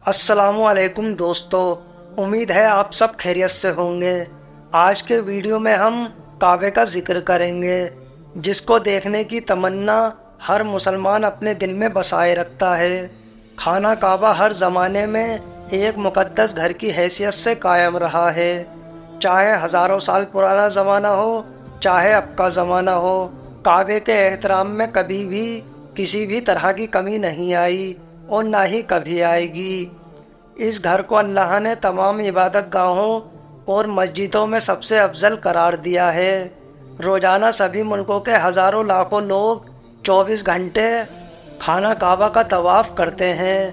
السلام علیکم دوستو، امید ہے آپ سب خیریت سے ہوں گے۔ آج کے ویڈیو میں ہم کعبے کا ذکر کریں گے، جس کو دیکھنے کی تمنا ہر مسلمان اپنے دل میں بسائے رکھتا ہے۔ خانہ کعبہ ہر زمانے میں ایک مقدس گھر کی حیثیت سے قائم رہا ہے، چاہے ہزاروں سال پرانا زمانہ ہو چاہے اب کا زمانہ ہو۔ کعبے کے احترام میں کبھی بھی کسی بھی طرح کی کمی نہیں آئی اور نہ ہی کبھی آئے گی۔ اس گھر کو اللہ نے تمام عبادت گاہوں اور مسجدوں میں سب سے افضل قرار دیا ہے۔ روزانہ سبھی ملکوں کے ہزاروں لاکھوں لوگ 24 گھنٹے خانہ کعبہ کا طواف کرتے ہیں،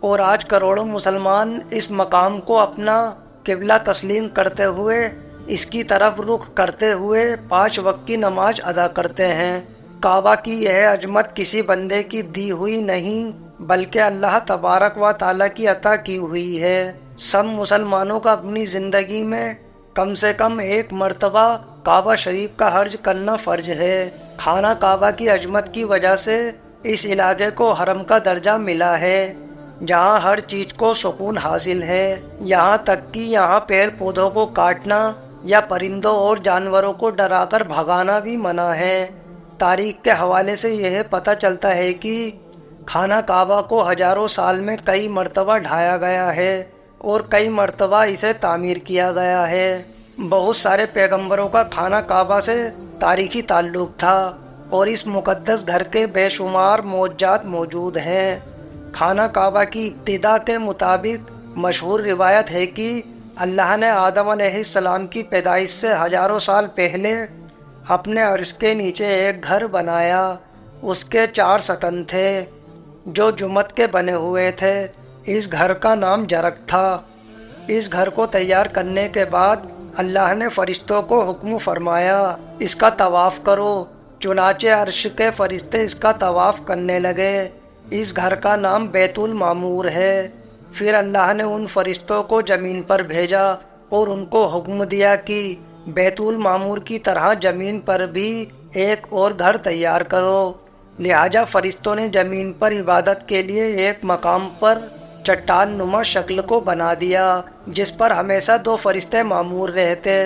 اور آج کروڑوں مسلمان اس مقام کو اپنا قبلہ تسلیم کرتے ہوئے اس کی طرف رخ کرتے ہوئے 5 وقت کی نماز ادا کرتے ہیں۔ کعبہ کی یہ عظمت کسی بندے کی دی ہوئی نہیں بلکہ اللہ تبارک و تعالیٰ کی عطا کی ہوئی ہے۔ سب مسلمانوں کا اپنی زندگی میں کم سے کم ایک مرتبہ کعبہ شریف کا حج کرنا فرض ہے۔ خانہ کعبہ کی عظمت کی وجہ سے اس علاقے کو حرم کا درجہ ملا ہے، جہاں ہر چیز کو سکون حاصل ہے، یہاں تک کہ یہاں پیڑ پودوں کو کاٹنا یا پرندوں اور جانوروں کو ڈرا کر بھگانا بھی منع ہے۔ تاریخ کے حوالے سے یہ پتہ چلتا ہے کہ خانہ کعبہ کو ہزاروں سال میں کئی مرتبہ ڈھایا گیا ہے اور کئی مرتبہ اسے تعمیر کیا گیا ہے۔ بہت سارے پیغمبروں کا خانہ کعبہ سے تاریخی تعلق تھا اور اس مقدس گھر کے بے شمار معجزات موجود ہیں۔ خانہ کعبہ کی ابتدا کے مطابق مشہور روایت ہے کہ اللہ نے آدم علیہ السلام کی پیدائش سے ہزاروں سال پہلے اپنے عرش کے نیچے ایک گھر بنایا۔ اس کے 4 ستن تھے جو جمت کے بنے ہوئے تھے۔ اس گھر کا نام جرق تھا۔ اس گھر کو تیار کرنے کے بعد اللہ نے فرشتوں کو حکم فرمایا، اس کا طواف کرو۔ چنانچہ عرش کے فرشتے اس کا طواف کرنے لگے۔ اس گھر کا نام بیت المعمور ہے۔ پھر اللہ نے ان فرشتوں کو زمین پر بھیجا اور ان کو حکم دیا کہ بیت المعمور کی طرح زمین پر بھی ایک اور گھر تیار کرو۔ لہٰذا فرشتوں نے زمین پر عبادت کے لیے ایک مقام پر چٹان نما شکل کو بنا دیا، جس پر ہمیشہ 2 فرشتے معمور رہتے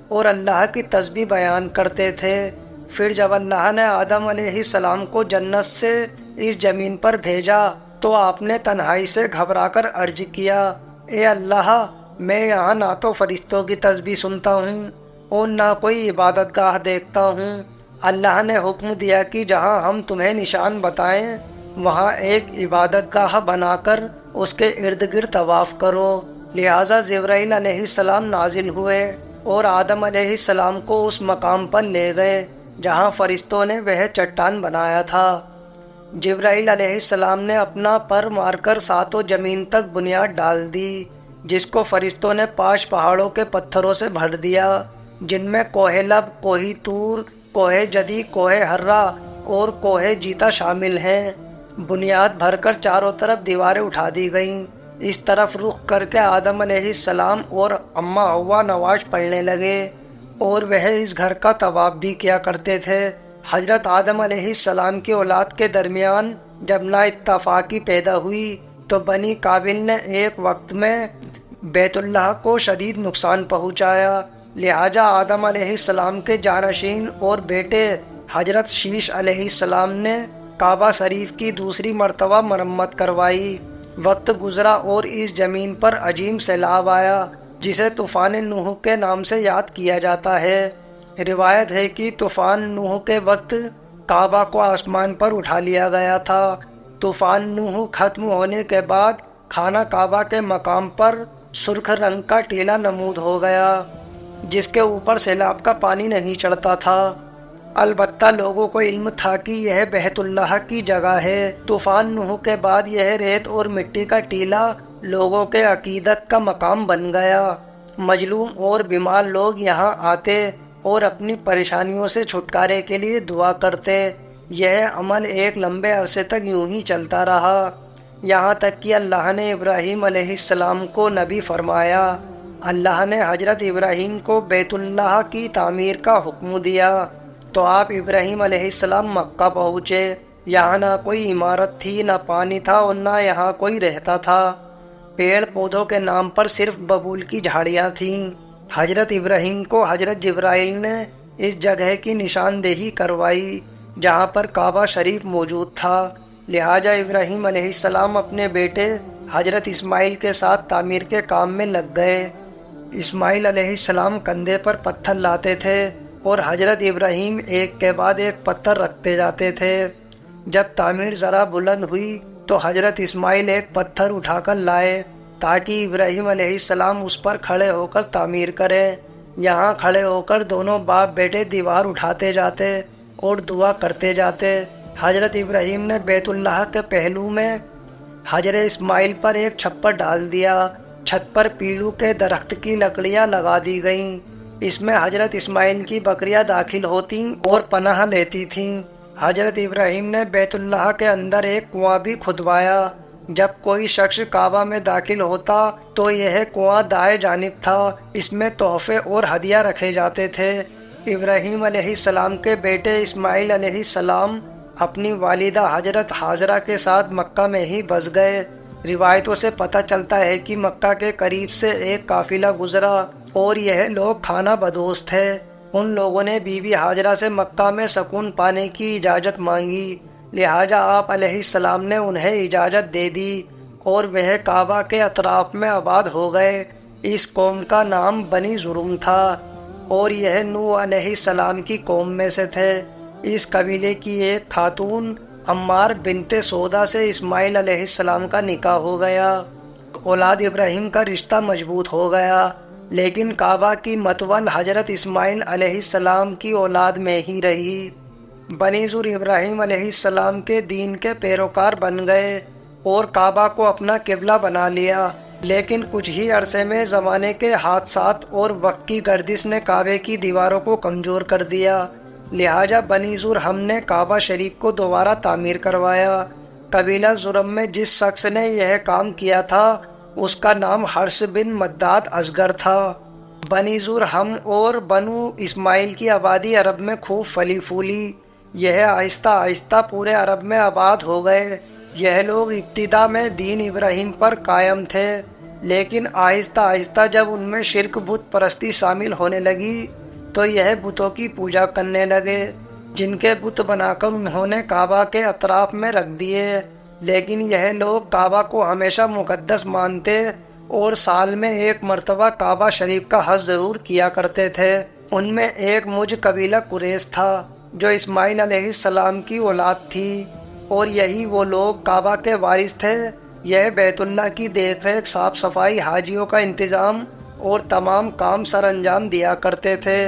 اور اللہ کی تسبیح بیان کرتے تھے۔ پھر جب اللہ نے آدم علیہ السلام کو جنت سے اس زمین پر بھیجا تو آپ نے تنہائی سے گھبرا کر عرض کیا، اے اللہ، میں یہاں نہ تو فرشتوں کی تسبیح سنتا ہوں اور نہ کوئی عبادت گاہ دیکھتا ہوں۔ اللہ نے حکم دیا کہ جہاں ہم تمہیں نشان بتائیں وہاں ایک عبادت گاہ بنا کر اس کے ارد گرد طواف کرو۔ لہٰذا جبرائیل علیہ السلام نازل ہوئے اور آدم علیہ السلام کو اس مقام پر لے گئے جہاں فرشتوں نے وہ چٹان بنایا تھا۔ جبرائیل علیہ السلام نے اپنا پر مار کر 7 زمین تک بنیاد ڈال دی، جس کو فرشتوں نے 5 پہاڑوں کے پتھروں سے بھر دیا، جن میں کوہ لب، کوہ طور، کوہ جدی، کوہ ہرا اور کوہ جیتا شامل ہیں۔ بنیاد بھر کر چاروں طرف دیواریں اٹھا دی گئیں۔ اس طرف رخ کر کے آدم علیہ السلام اور اماں حوا نماز پڑھنے لگے اور وہ اس گھر کا طواف بھی کیا کرتے تھے۔ حضرت آدم علیہ السلام کی اولاد کے درمیان جب نا اتفاقی پیدا ہوئی تو بنی قابل نے ایک وقت میں بیت اللہ کو شدید نقصان پہنچایا۔ لہٰذا آدم علیہ السلام کے جانشین اور بیٹے حضرت شیش علیہ السلام نے کعبہ شریف کی دوسری مرتبہ مرمت کروائی۔ وقت گزرا اور اس زمین پر عظیم سیلاب آیا، جسے طوفان نوح کے نام سے یاد کیا جاتا ہے۔ روایت ہے کہ طوفان نوح کے وقت کعبہ کو آسمان پر اٹھا لیا گیا تھا۔ طوفان نوح ختم ہونے کے بعد خانہ کعبہ کے مقام پر سرخ رنگ کا ٹیلہ نمود ہو گیا، جس کے اوپر سیلاب کا پانی نہیں چڑھتا تھا۔ البتہ لوگوں کو علم تھا کہ یہ بیت اللہ کی جگہ ہے۔ طوفان نوح کے بعد یہ ریت اور مٹی کا ٹیلہ لوگوں کے عقیدت کا مقام بن گیا۔ مظلوم اور بیمار لوگ یہاں آتے اور اپنی پریشانیوں سے چھٹکارے کے لیے دعا کرتے۔ یہ عمل ایک لمبے عرصے تک یوں ہی چلتا رہا، یہاں تک کہ اللہ نے ابراہیم علیہ السلام کو نبی فرمایا۔ اللہ نے حضرت ابراہیم کو بیت اللہ کی تعمیر کا حکم دیا تو آپ ابراہیم علیہ السلام مکہ پہنچے۔ یہاں نہ کوئی عمارت تھی، نہ پانی تھا اور نہ یہاں کوئی رہتا تھا۔ पेड़ पौधों के नाम पर सिर्फ बबूल की झाड़ियाँ थीं। हजरत इब्राहिम को हजरत जिब्राइल ने इस जगह की निशानदेही करवाई जहाँ पर काबा शरीफ मौजूद था। लिहाजा इब्राहिम अलैहिस्सलाम अपने बेटे हजरत इस्माइल के साथ तामीर के काम में लग गए। इस्माइल अलैहिस्सलाम कंधे पर पत्थर लाते थे और हजरत इब्राहिम एक के बाद एक पत्थर रखते जाते थे। जब तामीर ज़रा बुलंद हुई तो हजरत इस्माइल एक पत्थर उठाकर लाए ताकि इब्राहिम अलैहिस्सलाम उस पर खड़े होकर तामीर करें। यहाँ खड़े होकर दोनों बाप बेटे दीवार उठाते जाते और दुआ करते जाते। हजरत इब्राहिम ने बैतुल्लाह के पहलू में हजरत इस्माइल पर एक छप्पर डाल दिया। छत पर पीलू के दरख्त की लकड़ियाँ लगा दी गईं। इसमें हजरत इस्माइल की बकरियाँ दाखिल होती और पनाह लेती थीं। हजरत इब्राहिम ने बैतुल्लाह के अंदर एक कुआं भी खुदवाया। जब कोई शख्स काबा में दाखिल होता तो यह कुआं दाएं जानिब था। इसमें तोहफे और हदिया रखे जाते थे। इब्राहिम अलैहिस्सलाम के बेटे इस्माइल अलैहिस्सलाम अपनी वालिदा हजरत हाजरा के साथ मक्का में ही बस गए। रिवायतों से पता चलता है कि मक्का के करीब से एक काफिला गुजरा और यह लोग खाना बदोश थे। उन लोगों ने बीबी हाजरा से मक्का में सुकून पाने की इजाज़त मांगी। लिहाजा आप अलैहिस्सलाम ने उन्हें इजाज़त दे दी और वह काबा के अतराफ में आबाद हो गए। इस कौम का नाम बनी जुर्म था और यह नूह अलैहिस्सलाम की कौम में से थे। इस कबीले की एक खातून अम्मार बिनते सौदा से इस्माइल अलैहिस्सलाम का निकाह हो गया। औलाद इब्राहिम का रिश्ता मजबूत हो गया, लेकिन काबा की मतवल हजरत इस्माइल अलैहिस्सलाम की औलाद में ही रही। बनी ज़ुर इब्राहिम अलैहिस्सलाम के दीन के पैरोकार बन गए और काबा को अपना किबला बना लिया। लेकिन कुछ ही अरसे में ज़माने के हादसात और वक्त की गर्दिश ने काबे की दीवारों को कमज़ोर कर दिया। लिहाजा बनी ज़ुर हमने काबा शरीफ को दोबारा तामीर करवाया। कबीला ज़ुरम में जिस शख्स ने यह काम किया था उसका नाम हर्ष बिन मद्दाद असगर था। बनी ज़ुर हम और बनु इस्माइल की आबादी अरब में खूब फली फूली। यह आहिस्ता आहिस्ता पूरे अरब में आबाद हो गए। यह लोग इब्तिदा में दीन इब्राहिम पर कायम थे, लेकिन आहिस्ता आहिस्ता जब उनमें शिरक बुत परस्ती शामिल होने लगी तो यह बुतों की पूजा करने लगे, जिनके बुत बनाकर उन्होंने काबा के अतराफ में रख दिए। लेकिन यह लोग काबा को हमेशा मुकद्दस मानते और साल में एक मर्तबा काबा शरीफ का हज ज़रूर किया करते थे। उनमें एक मुझ कबीला कुरैश था जो इस्माइल अलैहिस्सलाम की औलाद थी और यही वो लोग काबा के वारिस थे। यह बैतुल्लाह की देखरेख, साफ सफाई, हाजियों का इंतज़ाम और तमाम काम सर अंजाम दिया करते थे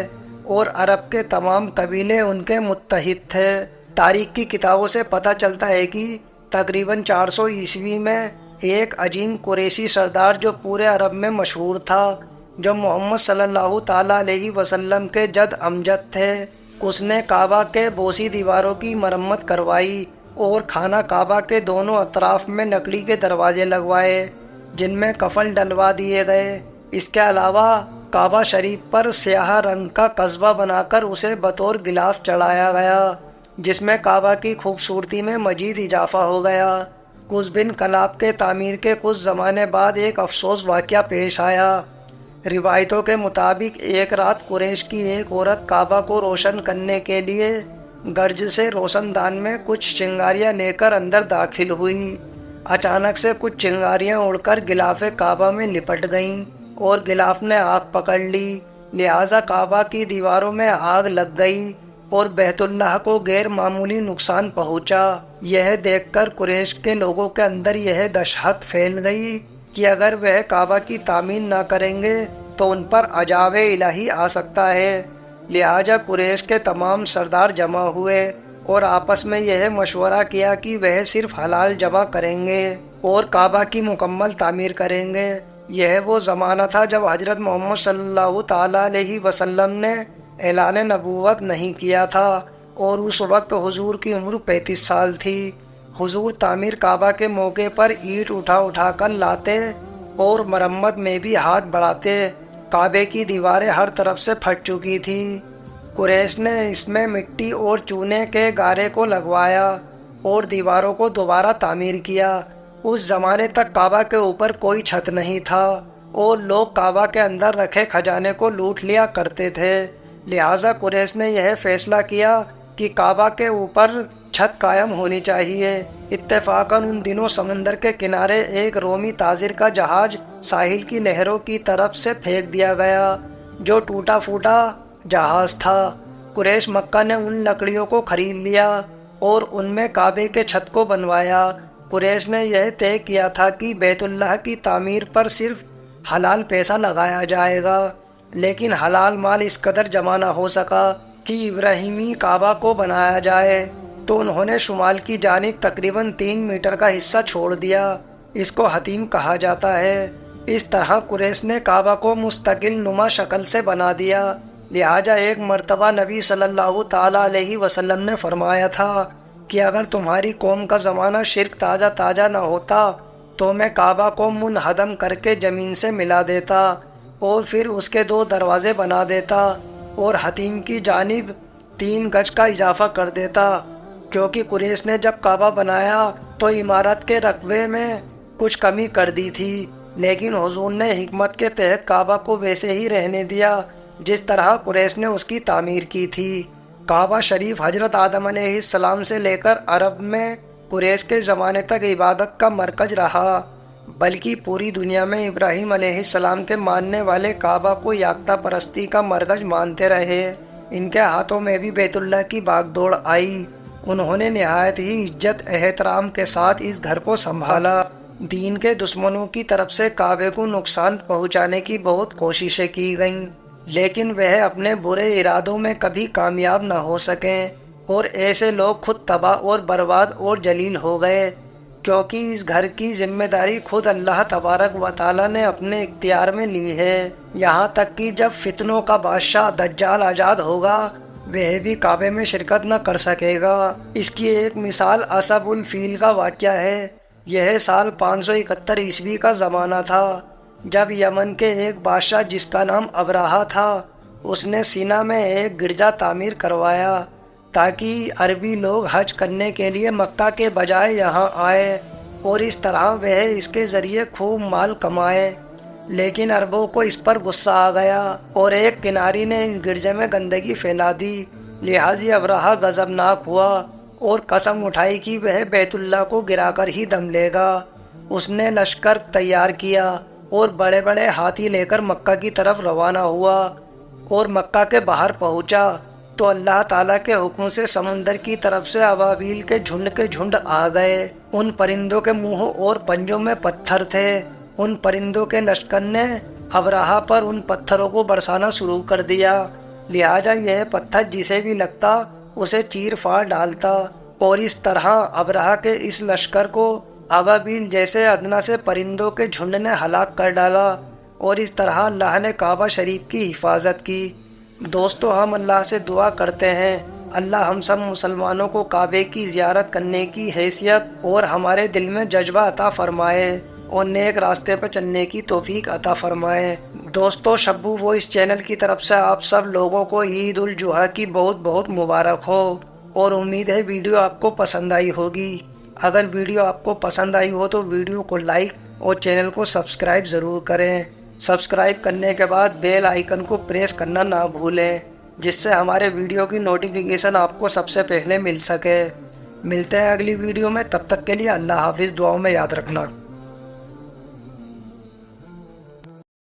और अरब के तमाम कबीले उनके मुत्तहिद थे। तारीख की किताबों से पता चलता है कि तकरीबन 400 ईस्वी में एक अजीम कुरैशी सरदार जो पूरे अरब में मशहूर था, जो मोहम्मद सल्लल्लाहु ताला अलैहि वसल्लम के जद अमजद थे, उसने काबा के बोसी दीवारों की मरम्मत करवाई और खाना काबा के दोनों अतराफ में लकड़ी के दरवाजे लगवाए जिनमें कफल डलवा दिए गए। इसके अलावा काबा शरीफ पर स्याह रंग का कस्बा बनाकर उसे बतौर गिलाफ चढ़ाया गया, जिसमें काबा की खूबसूरती में मजीद इजाफा हो गया। कुछ बिन कलाब के तामीर के कुछ ज़माने बाद एक अफसोस वाक़या पेश आया। रिवायतों के मुताबिक एक रात कुरैश की एक औरत काबा को रोशन करने के लिए गर्ज से रोशनदान में कुछ चिंगारियाँ लेकर अंदर दाखिल हुई। अचानक से कुछ चिंगारियाँ उड़कर गिलाफ काबा में लिपट गईं और गिलाफ ने आग पकड़ ली। लिहाजा काबा की दीवारों में आग लग गई और बैतुल्लाह को गैर मामूली नुकसान पहुंचा। यह देखकर कुरैश के लोगों के अंदर यह दहशत फैल गई कि अगर वह काबा की तामीर ना करेंगे तो उन पर अजाब इलाही आ सकता है। लिहाजा कुरैश के तमाम सरदार जमा हुए और आपस में यह मशवरा किया कि वह सिर्फ हलाल जमा करेंगे और काबा की मुकम्मल तामीर करेंगे। यह वो ज़माना था जब हजरत मोहम्मद सल्लल्लाहु ताला अलैहि वसल्लम ने ऐलान नबूवत नहीं किया था और उस वक्त हुजूर की उम्र 35 साल थी। हुजूर तामीर काबा के मौके पर ईंट उठा उठा कर लाते और मरम्मत में भी हाथ बढ़ाते। काबे की दीवारें हर तरफ से फट चुकी थी। कुरैश ने इसमें मिट्टी और चूने के गारे को लगवाया और दीवारों को दोबारा तामीर किया। उस जमाने तक काबा के ऊपर कोई छत नहीं था और लोग काबा के अंदर रखे खजाने को लूट लिया करते थे। लिहाजा कुरैश ने यह फैसला किया कि काबा के ऊपर छत कायम होनी चाहिए। इत्तेफाकन उन दिनों समंदर के किनारे एक रोमी ताजिर का जहाज साहिल की लहरों की तरफ से फेंक दिया गया, जो टूटा फूटा जहाज था। कुरैश मक्का ने उन लकड़ियों को खरीद लिया और उनमें काबे के छत को बनवाया। कुरैश ने यह तय किया था कि बैतुल्लाह की तामीर पर सिर्फ हलाल पैसा लगाया जाएगा, लेकिन हलाल माल इस कदर जमा न हो सका कि इब्राहिमी काबा को बनाया जाए, तो उन्होंने शुमाल की जानिब तकरीबन 3 मीटर का हिस्सा छोड़ दिया। इसको हतीम कहा जाता है। इस तरह कुरैश ने काबा को मुस्तकिल नुमा शक्ल से बना दिया। लिहाजा एक मर्तबा नबी सल्लल्लाहु ताला अलैहि वसल्लम ने फरमाया था कि अगर तुम्हारी कौम का ज़माना शिर्क ताज़ा ताज़ा न होता तो मैं काबा को मुनहदम करके ज़मीन से मिला देता और फिर उसके 2 दरवाज़े बना देता और हतीम की जानिब 3 गज का इजाफा कर देता, क्योंकि कुरैश ने जब काबा बनाया तो इमारत के रकबे में कुछ कमी कर दी थी, लेकिन हुजूर ने हिकमत के तहत काबा को वैसे ही रहने दिया जिस तरह कुरैश ने उसकी तामीर की थी। काबा शरीफ हजरत आदम अलैहिस्सलाम से लेकर अरब में कुरैश के ज़माने तक इबादत का मरकज रहा, बल्कि पूरी दुनिया में इब्राहिम अलैहिस्सलाम के मानने वाले काबा को याकता परस्ती का मरकज मानते रहे। इनके हाथों में भी बैतुल्लाह की बागदौड़ आई। उन्होंने निहायत ही इज्जत एहतराम के साथ इस घर को संभाला। दीन के दुश्मनों की तरफ से काबे को नुकसान पहुंचाने की बहुत कोशिशें की गईं, लेकिन वह अपने बुरे इरादों में कभी कामयाब न हो सकें और ऐसे लोग खुद तबाह और बर्बाद और जलील हो गए, क्योंकि इस घर की जिम्मेदारी खुद अल्लाह तबारक व तआला ने अपने इख्तियार में ली है। यहाँ तक कि जब फितनों का बादशाह दज्जाल आज़ाद होगा वह भी काबे में शिरकत न कर सकेगा। इसकी एक मिसाल असबुल फील का वाक़या है। यह साल 571 ईस्वी का ज़माना था, जब यमन के एक बादशाह जिसका नाम अबराहा था, उसने सीना में एक गिरजा तामीर करवाया ताकि अरबी लोग हज करने के लिए मक्का के बजाय यहाँ आए और इस तरह वह इसके ज़रिए खूब माल कमाए। लेकिन अरबों को इस पर गुस्सा आ गया और एक किनारी ने इस गिरजे में गंदगी फैला दी। लिहाजा अबराहा गज़बनाक हुआ और कसम उठाई कि वह बैतुल्लाह को गिराकर ही दम लेगा। उसने लश्कर तैयार किया और बड़े बड़े हाथी लेकर मक्का की तरफ रवाना हुआ और मक्का के बाहर पहुंचा तो अल्लाह ताला के हुक्म से समुंदर की तरफ से अबाबील के झुंड आ गए। उन परिंदों के मुंह और पंजों में पत्थर थे। उन परिंदों के लश्कर ने अबराहा पर उन पत्थरों को बरसाना शुरू कर दिया। लिहाजा यह पत्थर जिसे भी लगता उसे चीर फाड़ डालता और इस तरह अबराहा के इस लश्कर को अबाबील जैसे अदना से परिंदों के झुंड ने हलाक कर डाला और इस तरह अल्लाह ने काबा शरीफ की हिफाजत की। दोस्तों, हम अल्लाह से दुआ करते हैं अल्लाह हम सब मुसलमानों को काबे की ज़ियारत करने की हैसियत और हमारे दिल में जज्बा अता फरमाए और नेक रास्ते पर चलने की तौफीक अता फरमाए। दोस्तों, शब्बू वॉइस चैनल की तरफ से आप सब लोगों को ईद उल जुहा की बहुत बहुत मुबारक हो और उम्मीद है वीडियो आपको पसंद आई होगी। अगर वीडियो आपको पसंद आई हो तो वीडियो को लाइक और चैनल को सब्सक्राइब ज़रूर करें। सब्सक्राइब करने के बाद बेल आइकन को प्रेस करना ना भूलें, जिससे हमारे वीडियो की नोटिफिकेशन आपको सबसे पहले मिल सके। मिलते हैं अगली वीडियो में, तब तक के लिए अल्लाह हाफिज़। दुआओं में याद रखना।